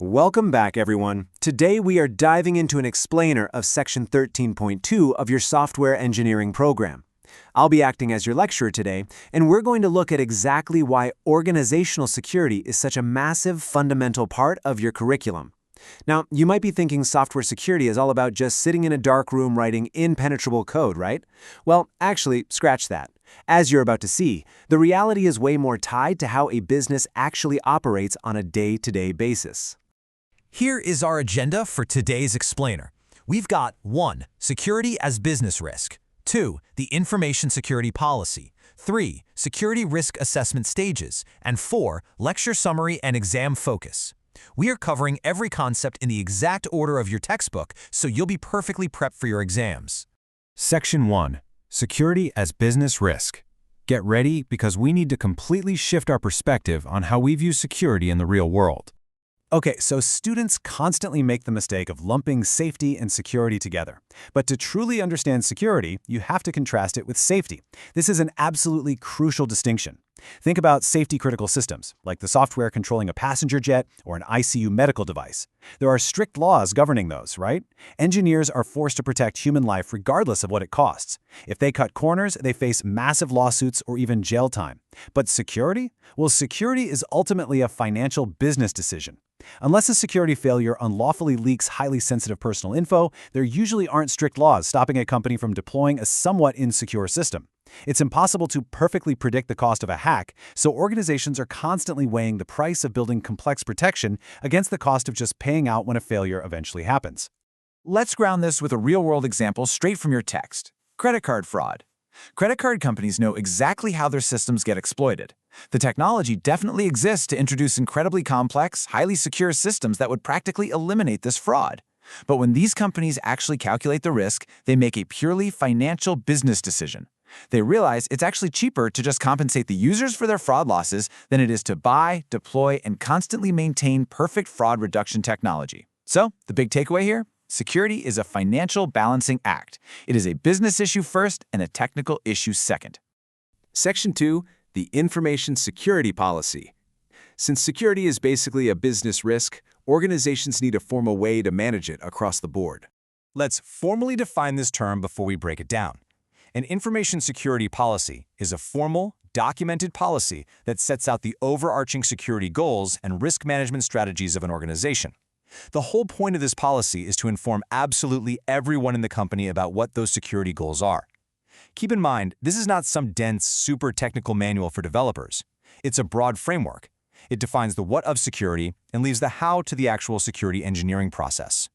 Welcome back, everyone. Today we are diving into an explainer of Section 13.2 of your software engineering program. I'll be acting as your lecturer today, and we're going to look at exactly why organizational security is such a massive, fundamental part of your curriculum. Now, you might be thinking software security is all about just sitting in a dark room writing impenetrable code, right? Well, actually, scratch that. As you're about to see, the reality is way more tied to how a business actually operates on a day-to-day basis. Here is our agenda for today's explainer. We've got 1. Security as business risk. 2. The information security policy. 3. Security risk assessment stages. And 4. Lecture summary and exam focus. We are covering every concept in the exact order of your textbook, so you'll be perfectly prepped for your exams. Section 1. Security as business risk. Get ready because we need to completely shift our perspective on how we view security in the real world. Okay, so students constantly make the mistake of lumping safety and security together. But to truly understand security, you have to contrast it with safety. This is an absolutely crucial distinction. Think about safety-critical systems, like the software controlling a passenger jet or an ICU medical device. There are strict laws governing those, right? Engineers are forced to protect human life regardless of what it costs. If they cut corners, they face massive lawsuits or even jail time. But security? Well, security is ultimately a financial business decision. Unless a security failure unlawfully leaks highly sensitive personal info, there usually aren't strict laws stopping a company from deploying a somewhat insecure system. It's impossible to perfectly predict the cost of a hack, so organizations are constantly weighing the price of building complex protection against the cost of just paying out when a failure eventually happens. Let's ground this with a real-world example straight from your text. Credit card fraud. Credit card companies know exactly how their systems get exploited. The technology definitely exists to introduce incredibly complex, highly secure systems that would practically eliminate this fraud. But when these companies actually calculate the risk, they make a purely financial business decision. They realize it's actually cheaper to just compensate the users for their fraud losses than it is to buy, deploy, and constantly maintain perfect fraud reduction technology. So, the big takeaway here? Security is a financial balancing act. It is a business issue first and a technical issue second. Section 2. The Information Security Policy. Since security is basically a business risk, organizations need to form a way to manage it across the board. Let's formally define this term before we break it down. An information security policy is a formal, documented policy that sets out the overarching security goals and risk management strategies of an organization. The whole point of this policy is to inform absolutely everyone in the company about what those security goals are. Keep in mind, this is not some dense, super technical manual for developers. It's a broad framework. It defines the what of security and leaves the how to the actual security engineering process.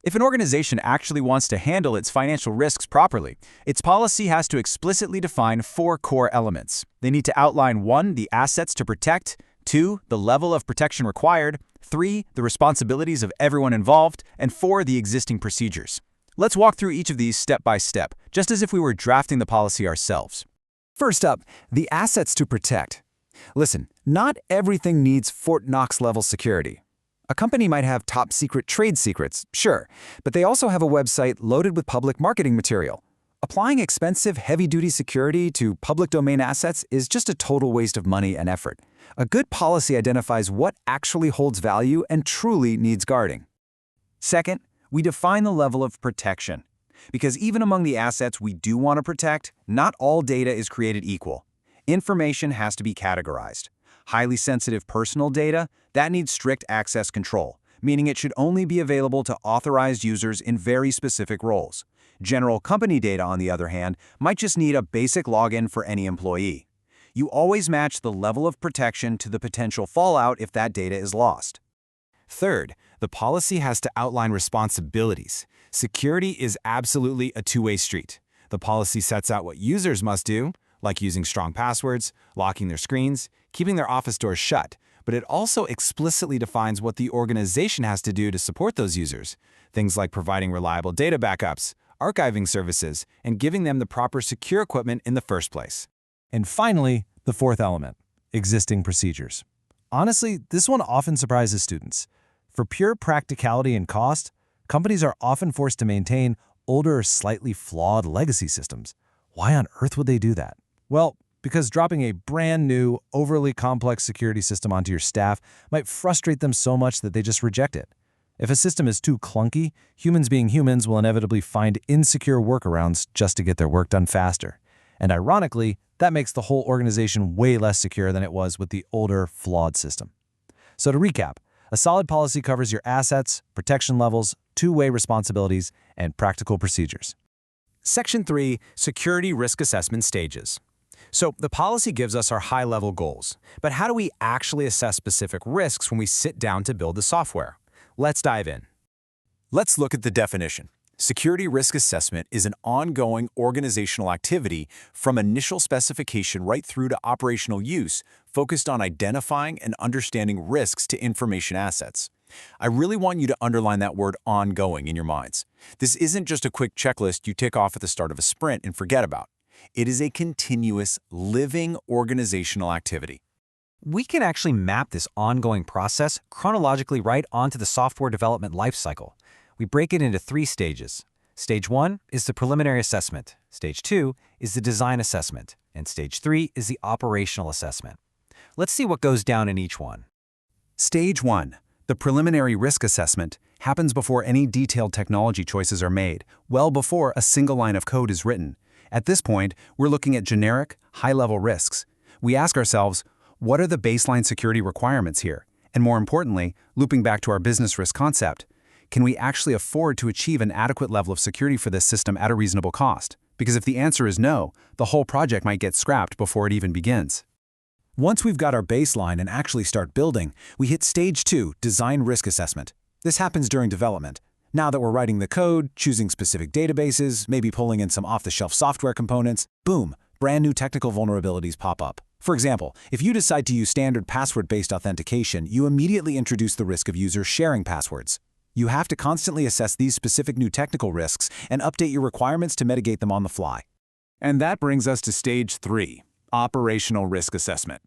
If an organization actually wants to handle its financial risks properly, its policy has to explicitly define 4 core elements. They need to outline 1. The assets to protect, 2. The level of protection required, 3. The responsibilities of everyone involved, and 4. The existing procedures. Let's walk through each of these step by step, just as if we were drafting the policy ourselves. First up, the assets to protect. Listen, not everything needs Fort Knox-level security. A company might have top-secret trade secrets, sure, but they also have a website loaded with public marketing material. Applying expensive, heavy-duty security to public domain assets is just a total waste of money and effort. A good policy identifies what actually holds value and truly needs guarding. Second, we define the level of protection. Because even among the assets we do want to protect, not all data is created equal. Information has to be categorized. Highly sensitive personal data, that needs strict access control, meaning it should only be available to authorized users in very specific roles. General company data, on the other hand, might just need a basic login for any employee. You always match the level of protection to the potential fallout if that data is lost. Third, the policy has to outline responsibilities. Security is absolutely a two-way street. The policy sets out what users must do, like using strong passwords, locking their screens, keeping their office doors shut, but it also explicitly defines what the organization has to do to support those users. Things like providing reliable data backups, archiving services, and giving them the proper secure equipment in the first place. And finally, the 4th element, existing procedures. Honestly, this one often surprises students. For pure practicality and cost, companies are often forced to maintain older, slightly flawed legacy systems. Why on earth would they do that? Well, because dropping a brand new, overly complex security system onto your staff might frustrate them so much that they just reject it. If a system is too clunky, humans being humans will inevitably find insecure workarounds just to get their work done faster. And ironically, that makes the whole organization way less secure than it was with the older, flawed system. So to recap, a solid policy covers your assets, protection levels, two-way responsibilities, and practical procedures. Section 3, Security Risk Assessment Stages. So the policy gives us our high-level goals, but how do we actually assess specific risks when we sit down to build the software? Let's dive in. Let's look at the definition. Security risk assessment is an ongoing organizational activity from initial specification right through to operational use, focused on identifying and understanding risks to information assets. I really want you to underline that word ongoing in your minds. This isn't just a quick checklist you tick off at the start of a sprint and forget about. It is a continuous, living organizational activity. We can actually map this ongoing process chronologically right onto the software development lifecycle. We break it into 3 stages. Stage 1 is the preliminary assessment. Stage 2 is the design assessment. And Stage 3 is the operational assessment. Let's see what goes down in each one. Stage 1, the preliminary risk assessment, happens before any detailed technology choices are made, well before a single line of code is written. At this point, we're looking at generic, high-level risks. We ask ourselves, what are the baseline security requirements here? And more importantly, looping back to our business risk concept, can we actually afford to achieve an adequate level of security for this system at a reasonable cost? Because if the answer is no, the whole project might get scrapped before it even begins. Once we've got our baseline and actually start building, we hit Stage 2, Design Risk Assessment. This happens during development. Now that we're writing the code, choosing specific databases, maybe pulling in some off-the-shelf software components, boom, brand new technical vulnerabilities pop up. For example, if you decide to use standard password-based authentication, you immediately introduce the risk of users sharing passwords. You have to constantly assess these specific new technical risks and update your requirements to mitigate them on the fly. And that brings us to Stage 3, Operational Risk Assessment.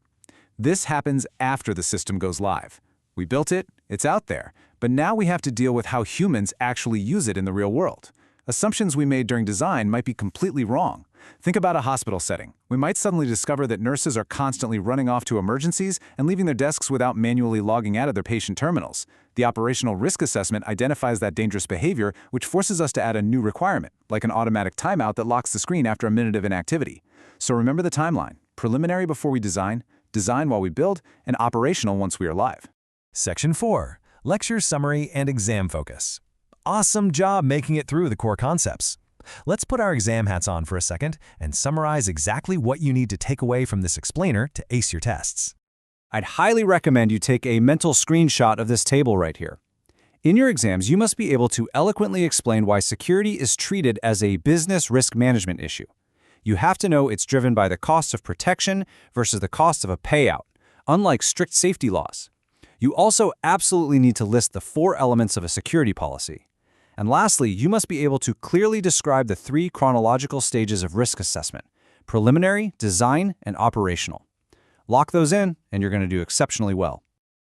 This happens after the system goes live. We built it, it's out there, but now we have to deal with how humans actually use it in the real world. Assumptions we made during design might be completely wrong. Think about a hospital setting. We might suddenly discover that nurses are constantly running off to emergencies and leaving their desks without manually logging out of their patient terminals. The operational risk assessment identifies that dangerous behavior, which forces us to add a new requirement, like an automatic timeout that locks the screen after a minute of inactivity. So remember the timeline: preliminary before we design while we build, and operational once we are live. Section 4, Lecture Summary and Exam Focus. Awesome job making it through the core concepts. Let's put our exam hats on for a second and summarize exactly what you need to take away from this explainer to ace your tests. I'd highly recommend you take a mental screenshot of this table right here. In your exams, you must be able to eloquently explain why security is treated as a business risk management issue. You have to know it's driven by the cost of protection versus the cost of a payout, unlike strict safety laws. You also absolutely need to list the 4 elements of a security policy. And lastly, you must be able to clearly describe the 3 chronological stages of risk assessment: preliminary, design, and operational. Lock those in, and you're going to do exceptionally well.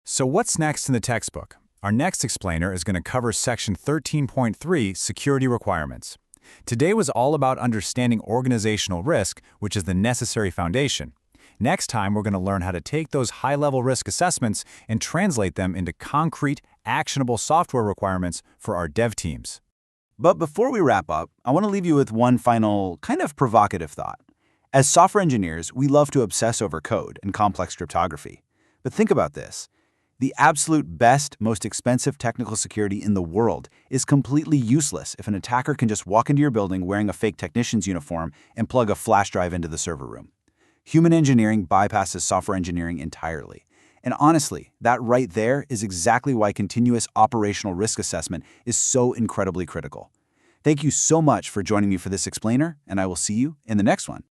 So what's next in the textbook? Our next explainer is going to cover Section 13.3, Security Requirements. Today was all about understanding organizational risk, which is the necessary foundation. Next time, we're going to learn how to take those high-level risk assessments and translate them into concrete, actionable software requirements for our dev teams. But before we wrap up, I want to leave you with one final, kind of provocative thought. As software engineers, we love to obsess over code and complex cryptography. But think about this. The absolute best, most expensive technical security in the world is completely useless if an attacker can just walk into your building wearing a fake technician's uniform and plug a flash drive into the server room. Human engineering bypasses software engineering entirely. And honestly, that right there is exactly why continuous operational risk assessment is so incredibly critical. Thank you so much for joining me for this explainer, and I will see you in the next one.